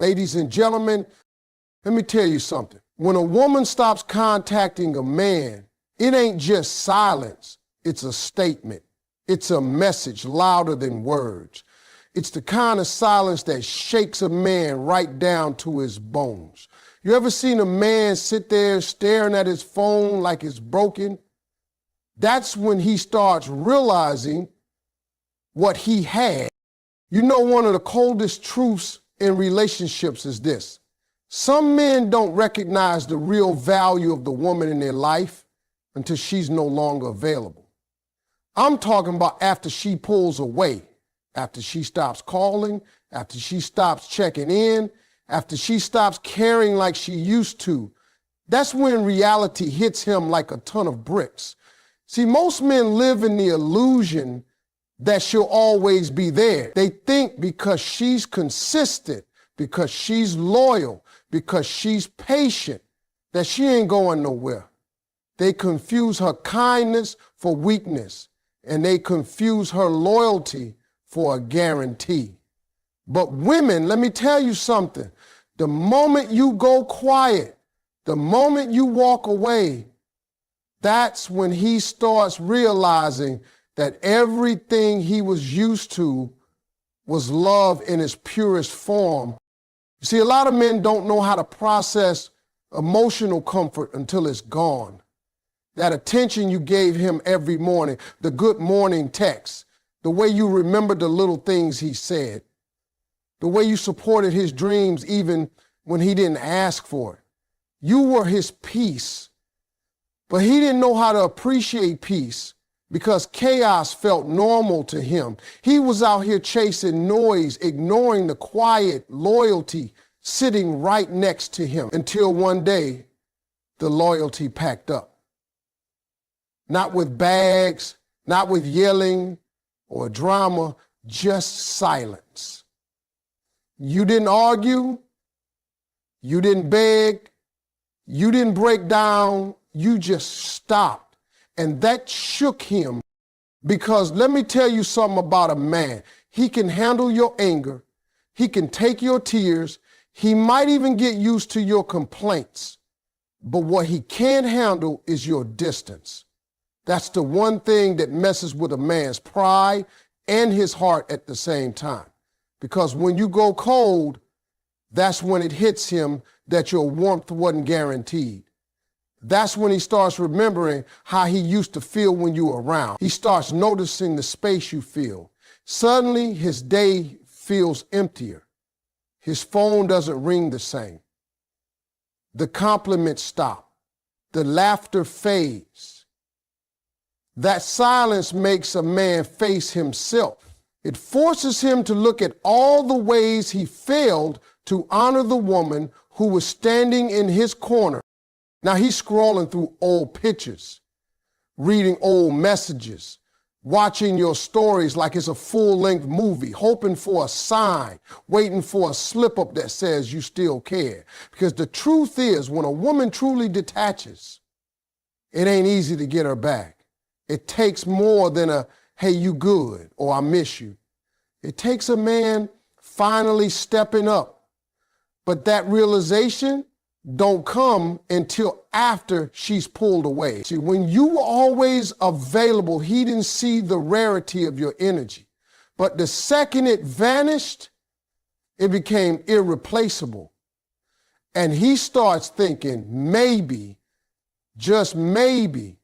Ladies and gentlemen, let me tell you something. When a woman stops contacting a man, it ain't just silence. It's a statement. It's a message louder than words. It's the kind of silence that shakes a man right down to his bones. You ever seen a man sit there staring at his phone like it's broken? That's when he starts realizing what he had. You know, one of the coldest truths in relationships is this. Some men don't recognize the real value of the woman in their life until she's no longer available. I'm talking about after she pulls away, after she stops calling, after she stops checking in, after she stops caring like she used to. That's when reality hits him like a ton of bricks. See, most men live in the illusion that she'll always be there. They think because she's consistent, because she's loyal, because she's patient, that she ain't going nowhere. They confuse her kindness for weakness, and they confuse her loyalty for a guarantee. But women, let me tell you something. The moment you go quiet, the moment you walk away, that's when he starts realizing that everything he was used to was love in its purest form. You see, a lot of men don't know how to process emotional comfort until it's gone. That attention you gave him every morning, the good morning text, the way you remembered the little things he said, the way you supported his dreams even when he didn't ask for it. You were his peace, but he didn't know how to appreciate peace because chaos felt normal to him. He was out here chasing noise, ignoring the quiet loyalty sitting right next to him until one day the loyalty packed up. Not with bags, not with yelling or drama, just silence. You didn't argue, you didn't beg, you didn't break down, you just stopped. And that shook him because let me tell you something about a man. He can handle your anger, he can take your tears, he might even get used to your complaints, but what he can't handle is your distance. That's the one thing that messes with a man's pride and his heart at the same time. Because when you go cold, that's when it hits him that your warmth wasn't guaranteed. That's when he starts remembering how he used to feel when you were around. He starts noticing the space you feel. Suddenly, his day feels emptier. His phone doesn't ring the same. The compliments stop. The laughter fades. That silence makes a man face himself. It forces him to look at all the ways he failed to honor the woman who was standing in his corner. Now he's scrolling through old pictures, reading old messages, watching your stories like it's a full-length movie, hoping for a sign, waiting for a slip-up that says you still care. Because the truth is, when a woman truly detaches, it ain't easy to get her back. It takes more than a, hey, you good, or I miss you. It takes a man finally stepping up. But that realization don't come until after she's pulled away. See, when you were always available, he didn't see the rarity of your energy. But the second it vanished, it became irreplaceable. And he starts thinking, maybe, just maybe,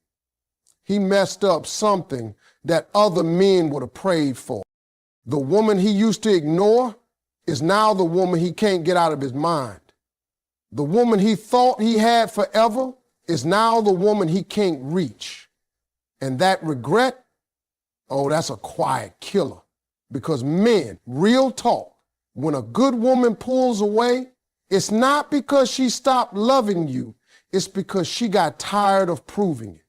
he messed up something that other men would have prayed for. The woman he used to ignore is now the woman he can't get out of his mind. The woman he thought he had forever is now the woman he can't reach. And that regret, oh, that's a quiet killer. Because men, real talk, when a good woman pulls away, it's not because she stopped loving you, it's because she got tired of proving it.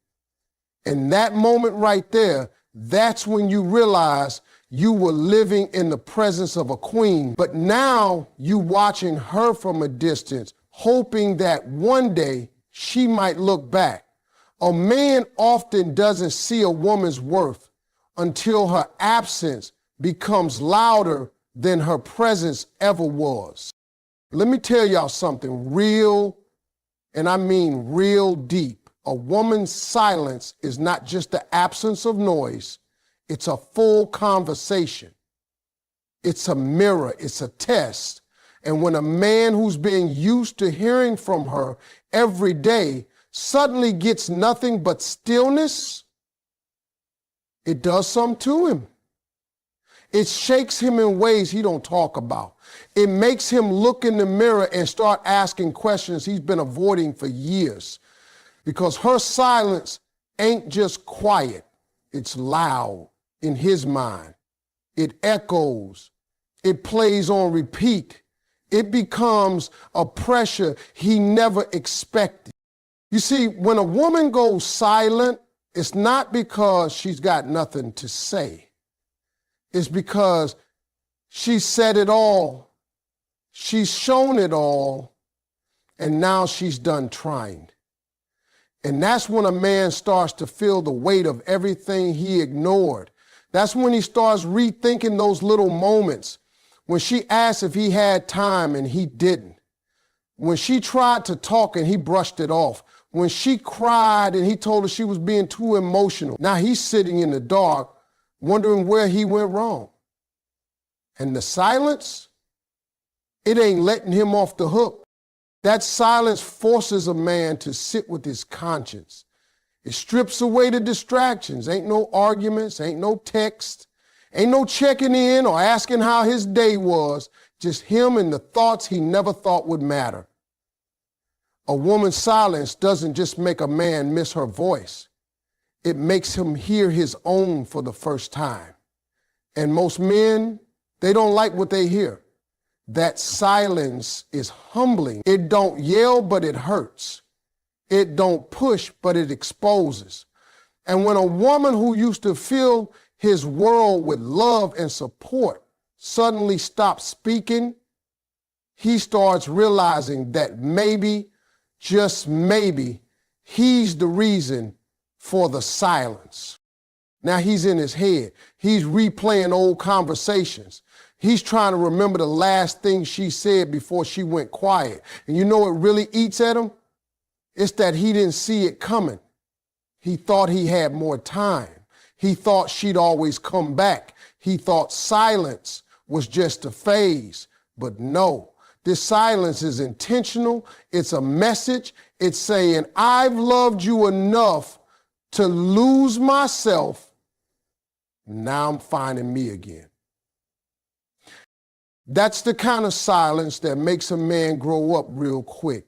And that moment right there, that's when you realize you were living in the presence of a queen, but now you watching her from a distance, hoping that one day she might look back. A man often doesn't see a woman's worth until her absence becomes louder than her presence ever was. Let me tell y'all something real, and I mean real deep. A woman's silence is not just the absence of noise, it's a full conversation. It's a mirror, it's a test. And when a man who's been used to hearing from her every day suddenly gets nothing but stillness, it does something to him. It shakes him in ways he don't talk about. It makes him look in the mirror and start asking questions he's been avoiding for years. Because her silence ain't just quiet, it's loud in his mind. It echoes, it plays on repeat. It becomes a pressure he never expected. You see, when a woman goes silent, it's not because she's got nothing to say. It's because she's said it all, she's shown it all, and now she's done trying. And that's when a man starts to feel the weight of everything he ignored. That's when he starts rethinking those little moments. When she asked if he had time and he didn't. When she tried to talk and he brushed it off. When she cried and he told her she was being too emotional. Now he's sitting in the dark wondering where he went wrong. And the silence, it ain't letting him off the hook. That silence forces a man to sit with his conscience. It strips away the distractions. Ain't no arguments, ain't no text, ain't no checking in or asking how his day was. Just him and the thoughts he never thought would matter. A woman's silence doesn't just make a man miss her voice. It makes him hear his own for the first time. And most men, they don't like what they hear. That silence is humbling. It don't yell, but it hurts. It don't push, but it exposes. And when a woman who used to fill his world with love and support suddenly stops speaking, he starts realizing that maybe, just maybe, he's the reason for the silence. Now he's in his head. He's replaying old conversations. He's trying to remember the last thing she said before she went quiet. And you know what really eats at him? It's that he didn't see it coming. He thought he had more time. He thought she'd always come back. He thought silence was just a phase. But no, this silence is intentional. It's a message. It's saying, I've loved you enough to lose myself. Now I'm finding me again. That's the kind of silence that makes a man grow up real quick.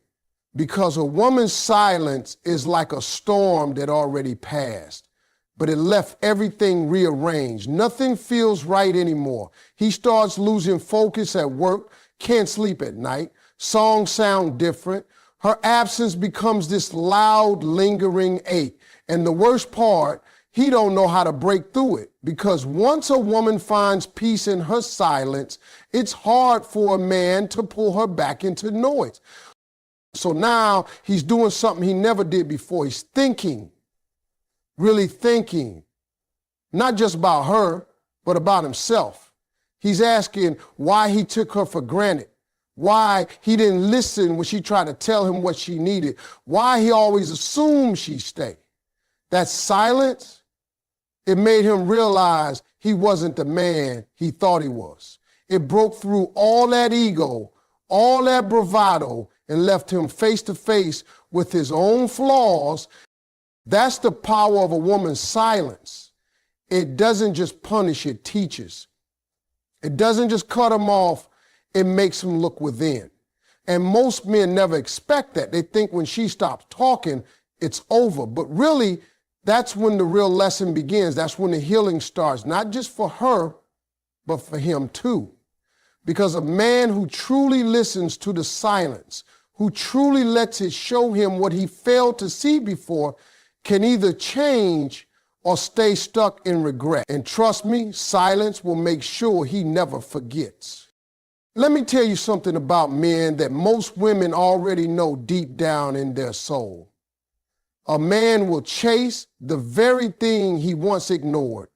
Because a woman's silence is like a storm that already passed, but it left everything rearranged. Nothing feels right anymore. He starts losing focus at work, can't sleep at night. Songs sound different. Her absence becomes this loud, lingering ache. And the worst part, he don't know how to break through it, because once a woman finds peace in her silence, it's hard for a man to pull her back into noise. So now he's doing something he never did before. He's thinking, really thinking, not just about her, but about himself. He's asking why he took her for granted, why he didn't listen when she tried to tell him what she needed, why he always assumed she'd stay. That silence, it made him realize he wasn't the man he thought he was. It broke through all that ego, all that bravado, and left him face to face with his own flaws. That's the power of a woman's silence. It doesn't just punish, it teaches. It doesn't just cut him off, it makes him look within. And most men never expect that. They think when she stops talking, it's over. But really, that's when the real lesson begins. That's when the healing starts, not just for her, but for him too. Because a man who truly listens to the silence, who truly lets it show him what he failed to see before, can either change or stay stuck in regret. And trust me, silence will make sure he never forgets. Let me tell you something about men that most women already know deep down in their soul. A man will chase the very thing he once ignored.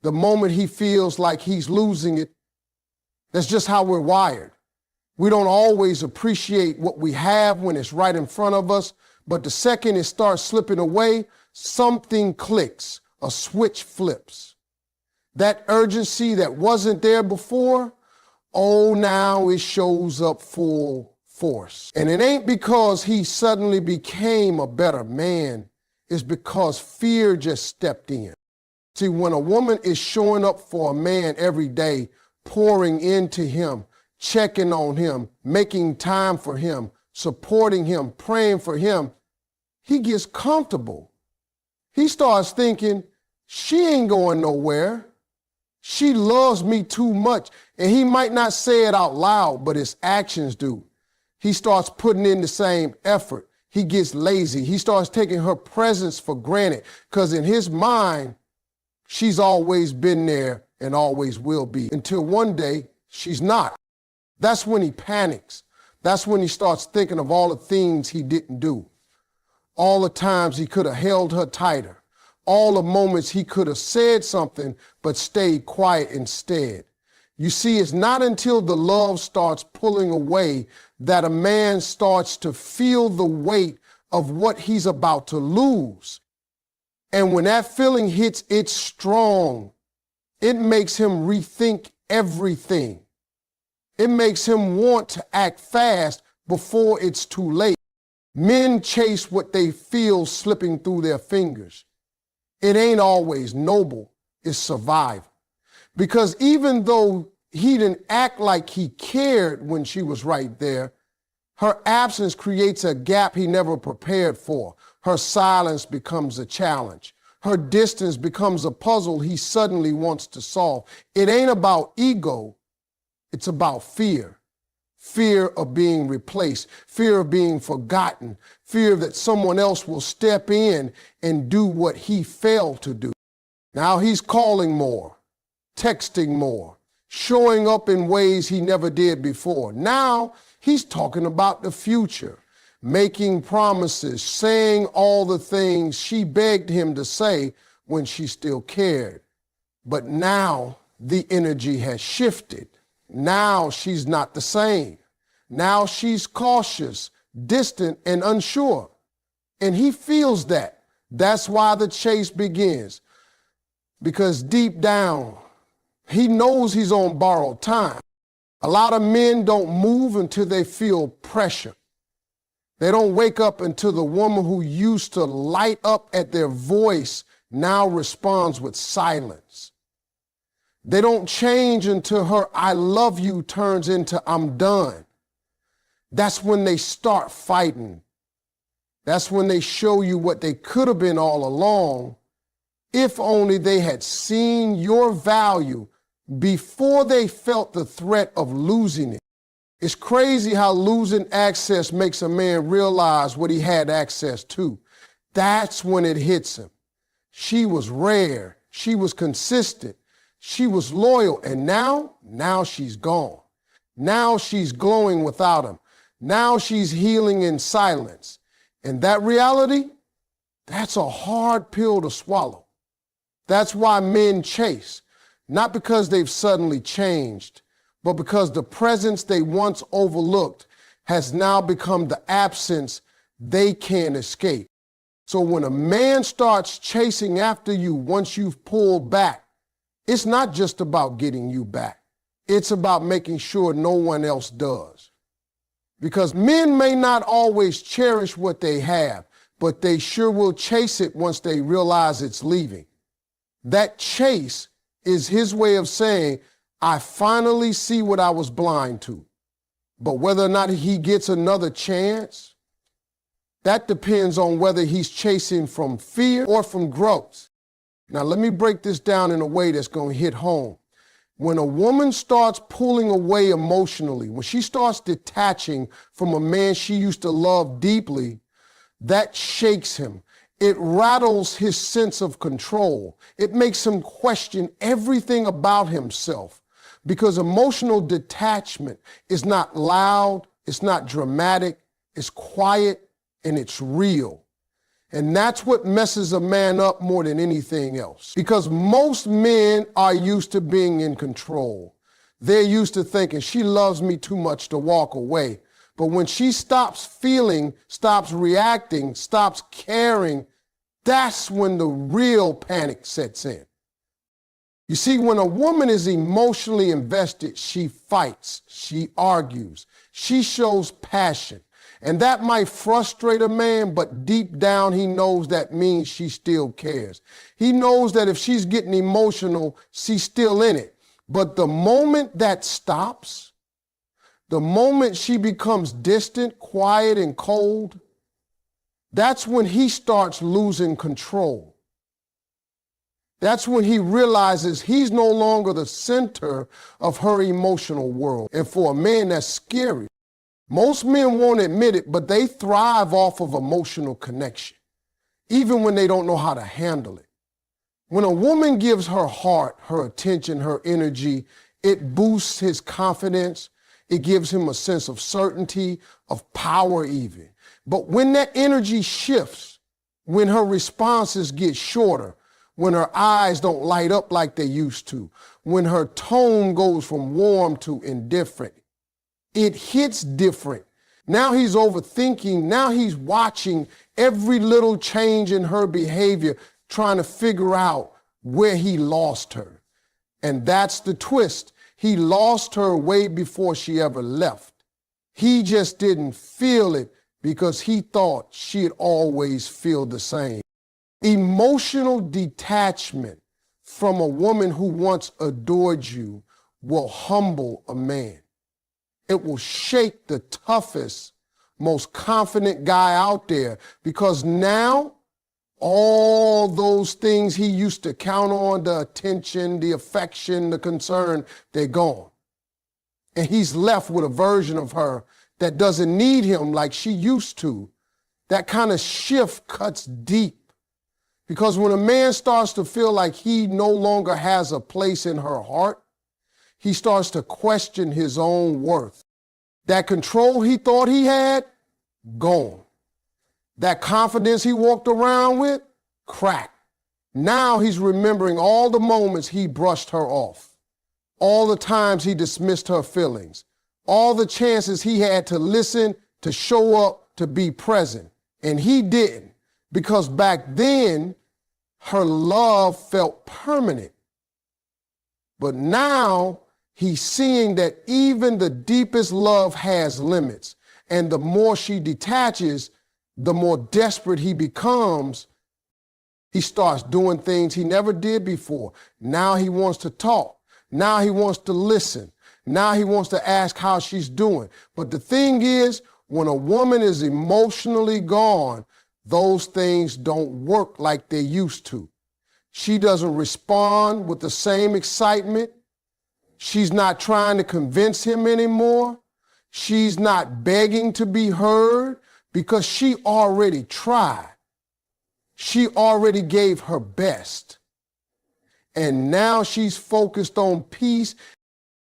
The moment he feels like he's losing it, that's just how we're wired. We don't always appreciate what we have when it's right in front of us, but the second it starts slipping away, something clicks, a switch flips. That urgency that wasn't there before, oh, now it shows up full force. And it ain't because he suddenly became a better man. It's because fear just stepped in. See, when a woman is showing up for a man every day, pouring into him, checking on him, making time for him, supporting him, praying for him, he gets comfortable. He starts thinking, she ain't going nowhere. She loves me too much. And he might not say it out loud, but his actions do. He starts putting in the same effort. He gets lazy. He starts taking her presence for granted because in his mind, she's always been there and always will be until one day she's not. That's when he panics. That's when he starts thinking of all the things he didn't do. All the times he could have held her tighter. All the moments he could have said something but stayed quiet instead. You see, it's not until the love starts pulling away that a man starts to feel the weight of what he's about to lose. And when that feeling hits it strong, it makes him rethink everything. It makes him want to act fast before it's too late. Men chase what they feel slipping through their fingers. It ain't always noble, it's survival. Because even though he didn't act like he cared when she was right there, her absence creates a gap he never prepared for. Her silence becomes a challenge. Her distance becomes a puzzle he suddenly wants to solve. It ain't about ego, it's about fear. Fear of being replaced, fear of being forgotten, fear that someone else will step in and do what he failed to do. Now he's calling more, texting more, showing up in ways he never did before. Now he's talking about the future, making promises, saying all the things she begged him to say when she still cared. But now the energy has shifted. Now she's not the same. Now she's cautious, distant, and unsure. And he feels that. That's why the chase begins. Because deep down, he knows he's on borrowed time. A lot of men don't move until they feel pressure. They don't wake up until the woman who used to light up at their voice now responds with silence. They don't change until her "I love you" turns into "I'm done." That's when they start fighting. That's when they show you what they could have been all along, if only they had seen your value before they felt the threat of losing it. It's crazy how losing access makes a man realize what he had access to. That's when it hits him. She was rare. She was consistent. She was loyal. And now she's gone. Now she's glowing without him. Now she's healing in silence. And that reality, that's a hard pill to swallow. That's why men chase, not because they've suddenly changed, but because the presence they once overlooked has now become the absence they can't escape. So when a man starts chasing after you once you've pulled back, it's not just about getting you back. It's about making sure no one else does. Because men may not always cherish what they have, but they sure will chase it once they realize it's leaving. That chase is his way of saying, I finally see what I was blind to. But whether or not he gets another chance, that depends on whether he's chasing from fear or from growth. Now, let me break this down in a way that's going to hit home. When a woman starts pulling away emotionally, when she starts detaching from a man she used to love deeply, that shakes him. It rattles his sense of control. It makes him question everything about himself. Because emotional detachment is not loud, it's not dramatic, it's quiet, and it's real. And that's what messes a man up more than anything else. Because most men are used to being in control. They're used to thinking, she loves me too much to walk away. But when she stops feeling, stops reacting, stops caring, that's when the real panic sets in. You see, when a woman is emotionally invested, she fights, she argues, she shows passion. And that might frustrate a man, but deep down he knows that means she still cares. He knows that if she's getting emotional, she's still in it. But the moment that stops, the moment she becomes distant, quiet, and cold, that's when he starts losing control. That's when he realizes he's no longer the center of her emotional world. And for a man, that's scary. Most men won't admit it, but they thrive off of emotional connection, even when they don't know how to handle it. When a woman gives her heart, her attention, her energy, it boosts his confidence. It gives him a sense of certainty, of power even. But when that energy shifts, when her responses get shorter, when her eyes don't light up like they used to, when her tone goes from warm to indifferent, it hits different. Now he's overthinking. Now he's watching every little change in her behavior, trying to figure out where he lost her. And that's the twist. He lost her way before she ever left. He just didn't feel it because he thought she'd always feel the same. Emotional detachment from a woman who once adored you will humble a man. It will shake the toughest, most confident guy out there, because now all those things he used to count on, the attention, the affection, the concern, they're gone. And he's left with a version of her that doesn't need him like she used to. That kind of shift cuts deep. Because when a man starts to feel like he no longer has a place in her heart, he starts to question his own worth. That control he thought he had, gone. That confidence he walked around with, cracked. Now he's remembering all the moments he brushed her off, all the times he dismissed her feelings, all the chances he had to listen, to show up, to be present. And he didn't, because back then, her love felt permanent. But now he's seeing that even the deepest love has limits. And the more she detaches, the more desperate he becomes. He starts doing things he never did before. Now he wants to talk. Now he wants to listen. Now he wants to ask how she's doing. But the thing is, when a woman is emotionally gone, those things don't work like they used to. She doesn't respond with the same excitement. She's not trying to convince him anymore. She's not begging to be heard because she already tried. She already gave her best. And now she's focused on peace.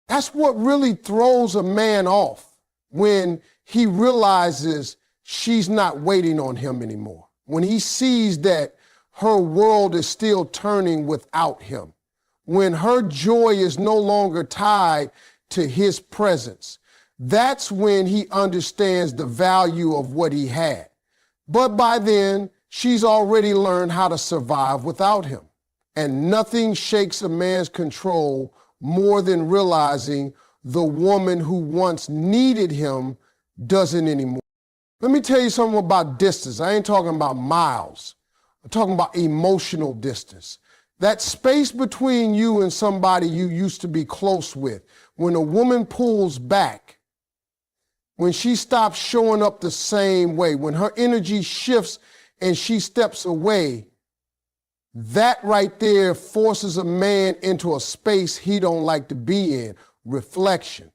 That's what really throws a man off, when he realizes she's not waiting on him anymore. When he sees that her world is still turning without him. When her joy is no longer tied to his presence. That's when he understands the value of what he had. But by then, she's already learned how to survive without him. And nothing shakes a man's control more than realizing the woman who once needed him doesn't anymore. Let me tell you something about distance. I ain't talking about miles. I'm talking about emotional distance. That space between you and somebody you used to be close with. When a woman pulls back, when she stops showing up the same way, when her energy shifts and she steps away, that right there forces a man into a space he don't like to be in, reflection.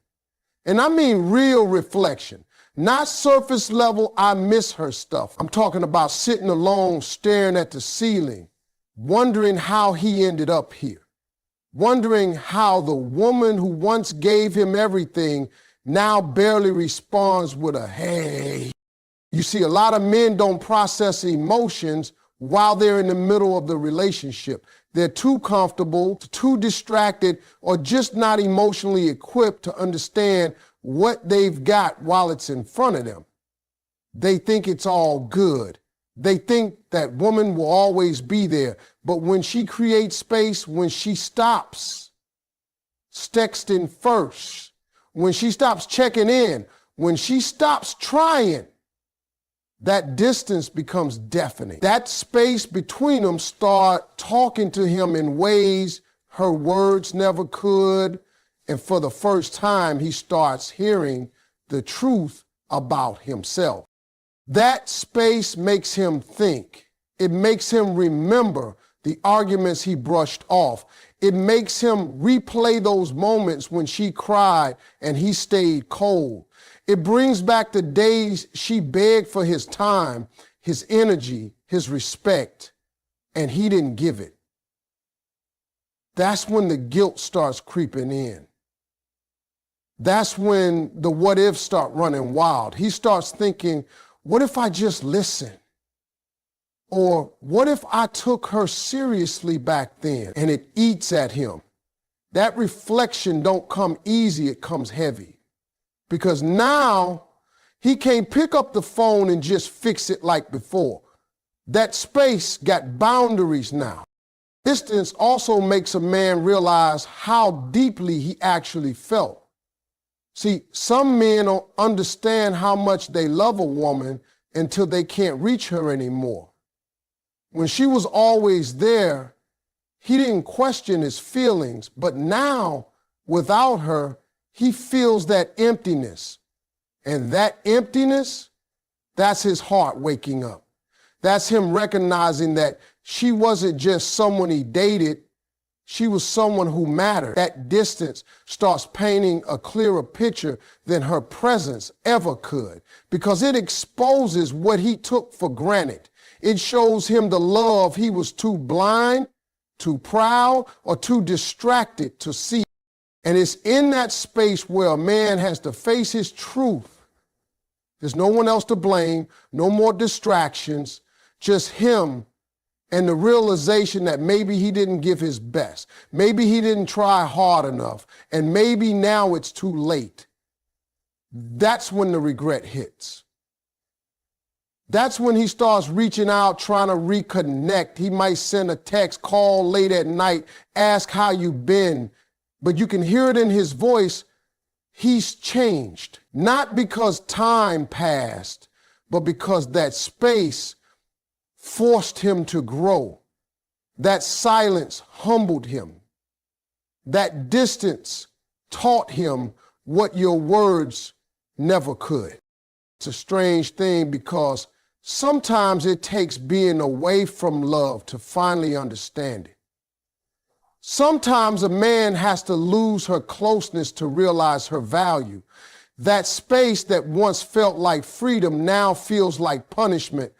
And I mean real reflection. Not surface level, I miss her stuff. I'm talking about sitting alone, staring at the ceiling, wondering how he ended up here. Wondering how the woman who once gave him everything now barely responds with a hey. You see, a lot of men don't process emotions while they're in the middle of the relationship. They're too comfortable, too distracted, or just not emotionally equipped to understand what they've got while it's in front of them. They think it's all good. They think that woman will always be there. But when she creates space, when she stops texting first, when she stops checking in, when she stops trying, that distance becomes deafening. That space between them start talking to him in ways her words never could. And for the first time, he starts hearing the truth about himself. That space makes him think. It makes him remember the arguments he brushed off. It makes him replay those moments when she cried and he stayed cold. It brings back the days she begged for his time, his energy, his respect, and he didn't give it. That's when the guilt starts creeping in. That's when the what ifs start running wild. He starts thinking, what if I just listen? Or what if I took her seriously back then? And it eats at him. That reflection don't come easy, it comes heavy. Because now he can't pick up the phone and just fix it like before. That space got boundaries now. Distance also makes a man realize how deeply he actually felt. See, some men don't understand how much they love a woman until they can't reach her anymore. When she was always there, he didn't question his feelings, but now, without her, he feels that emptiness. And that emptiness, that's his heart waking up. That's him recognizing that she wasn't just someone he dated, she was someone who mattered. That distance starts painting a clearer picture than her presence ever could, because it exposes what he took for granted. It shows him the love he was too blind, too proud, or too distracted to see. And it's in that space where a man has to face his truth. There's no one else to blame, no more distractions, just him and the realization that maybe he didn't give his best. Maybe he didn't try hard enough, and maybe now it's too late. That's when the regret hits. That's when he starts reaching out, trying to reconnect. He might send a text, call late at night, ask how you been, but you can hear it in his voice. He's changed, not because time passed, but because that space forced him to grow. That silence humbled him. That distance taught him what your words never could. It's a strange thing because sometimes it takes being away from love to finally understand it. Sometimes a man has to lose her closeness to realize her value. That space that once felt like freedom now feels like punishment,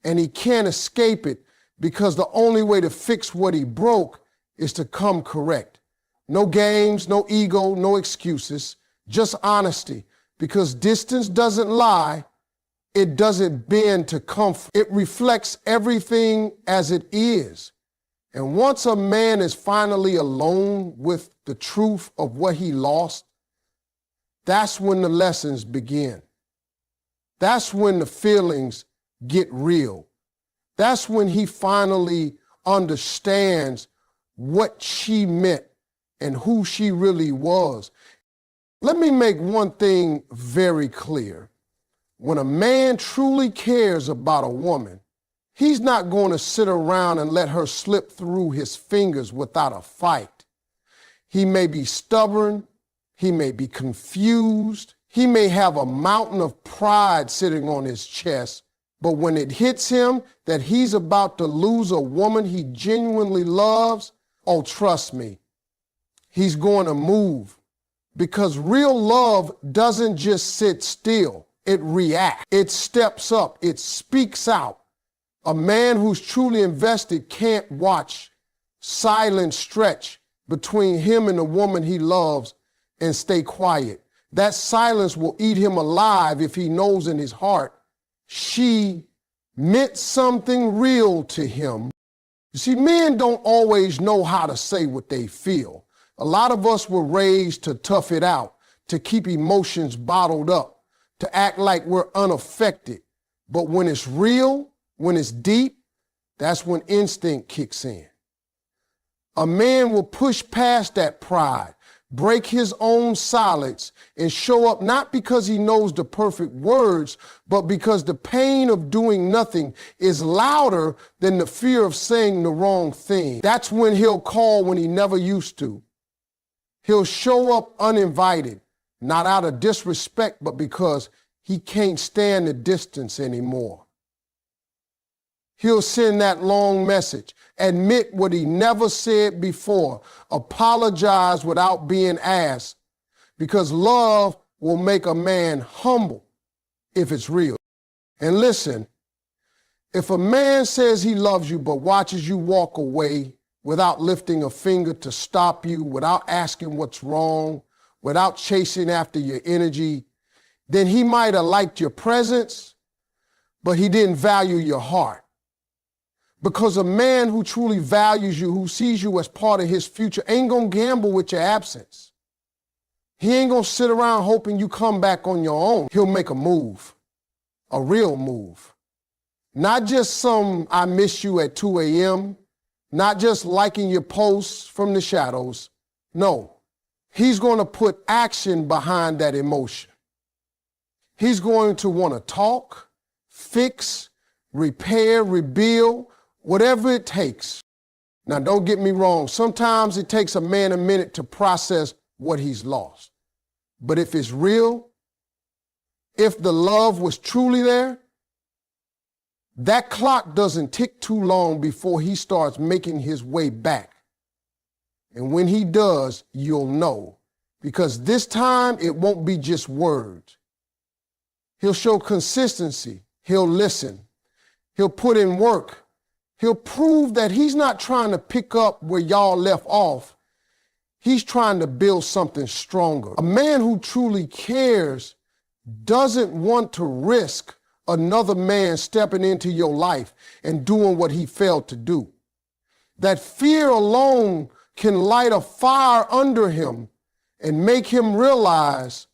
and he can't escape it because the only way to fix what he broke is to come correct. No games, no ego, no excuses, just honesty, because distance doesn't lie. It doesn't bend to comfort. It reflects everything as it is. And once a man is finally alone with the truth of what he lost, that's when the lessons begin. That's when the feelings get real. That's when he finally understands what she meant and who she really was. Let me make one thing very clear. When a man truly cares about a woman, he's not going to sit around and let her slip through his fingers without a fight. He may be stubborn, he may be confused, he may have a mountain of pride sitting on his chest, but when it hits him that he's about to lose a woman he genuinely loves, oh, trust me, he's going to move. Because real love doesn't just sit still, it reacts, it steps up, it speaks out. A man who's truly invested can't watch silence stretch between him and the woman he loves and stay quiet. That silence will eat him alive if he knows in his heart she meant something real to him. You see, men don't always know how to say what they feel. A lot of us were raised to tough it out, to keep emotions bottled up, to act like we're unaffected. But when it's real, when it's deep, that's when instinct kicks in. A man will push past that pride, break his own silence, and show up not because he knows the perfect words, but because the pain of doing nothing is louder than the fear of saying the wrong thing. That's when he'll call when he never used to. He'll show up uninvited, not out of disrespect, but because he can't stand the distance anymore. He'll send that long message, admit what he never said before, apologize without being asked, because love will make a man humble if it's real. And listen, if a man says he loves you but watches you walk away without lifting a finger to stop you, without asking what's wrong, without chasing after your energy, then he might have liked your presence, but he didn't value your heart. Because a man who truly values you, who sees you as part of his future, ain't gonna gamble with your absence. He ain't gonna sit around hoping you come back on your own. He'll make a move, a real move. Not just some I miss you at 2 a.m., not just liking your posts from the shadows. No, he's gonna put action behind that emotion. He's going to wanna talk, fix, repair, rebuild, whatever it takes. Now, don't get me wrong. Sometimes it takes a man a minute to process what he's lost. But if it's real, if the love was truly there, that clock doesn't tick too long before he starts making his way back. And when he does, you'll know. Because this time, it won't be just words. He'll show consistency. He'll listen. He'll put in work. He'll prove that he's not trying to pick up where y'all left off. He's trying to build something stronger. A man who truly cares doesn't want to risk another man stepping into your life and doing what he failed to do. That fear alone can light a fire under him and make him realize,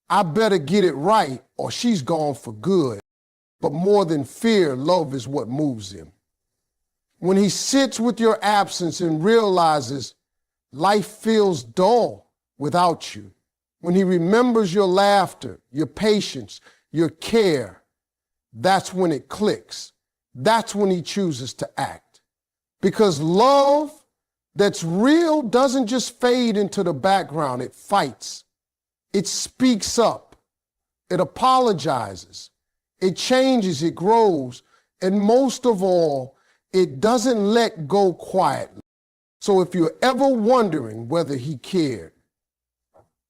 I better get it right or she's gone for good. But more than fear, love is what moves him. When he sits with your absence and realizes life feels dull without you, when he remembers your laughter, your patience, your care, that's when it clicks. That's when he chooses to act. Because love that's real doesn't just fade into the background, it fights. It speaks up. It apologizes. It changes, it grows, and most of all, it doesn't let go quietly. So if you're ever wondering whether he cared,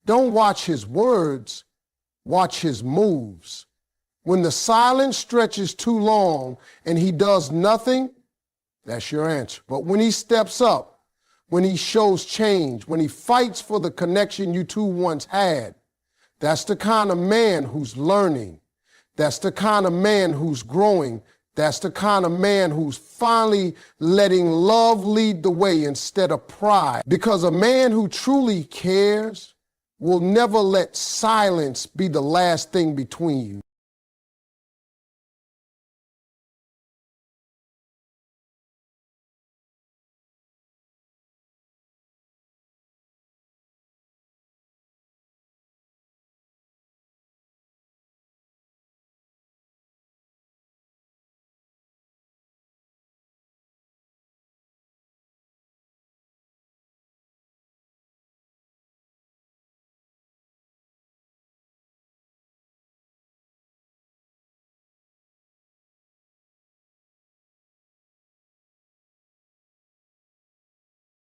don't watch his words, watch his moves. When the silence stretches too long and he does nothing, that's your answer. But when he steps up, when he shows change, when he fights for the connection you two once had, that's the kind of man who's learning. That's the kind of man who's growing. That's the kind of man who's finally letting love lead the way instead of pride. Because a man who truly cares will never let silence be the last thing between you.